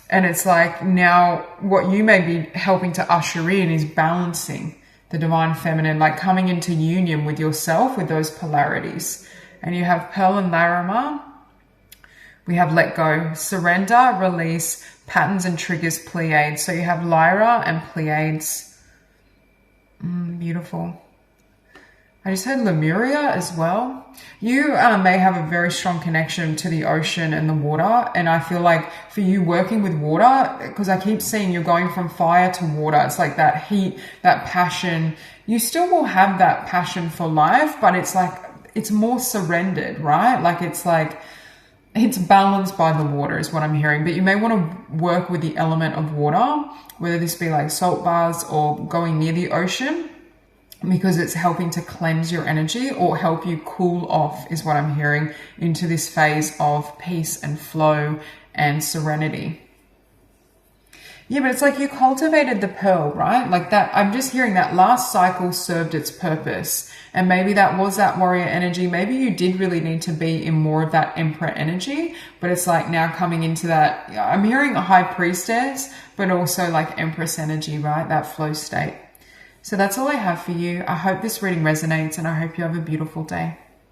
And it's like now what you may be helping to usher in is balancing the divine feminine, like coming into union with yourself with those polarities. And you have Pearl and Larimar. We have let go, surrender, release, patterns and triggers, Pleiades. So you have Lyra and Pleiades. Beautiful. I just heard Lemuria as well. You may have a very strong connection to the ocean and the water. And I feel like for you working with water, because I keep seeing you're going from fire to water. It's like that heat, that passion. You still will have that passion for life, but it's like, it's more surrendered, right? Like it's balanced by the water is what I'm hearing. But you may want to work with the element of water, whether this be like salt baths or going near the ocean, because it's helping to cleanse your energy or help you cool off is what I'm hearing into this phase of peace and flow and serenity. Yeah, but it's like you cultivated the pearl, right? Like that, I'm just hearing that last cycle served its purpose. And maybe that was that warrior energy. Maybe you did really need to be in more of that emperor energy, but it's like now coming into that, I'm hearing a high priestess, but also like empress energy, right? That flow state. So that's all I have for you. I hope this reading resonates and I hope you have a beautiful day.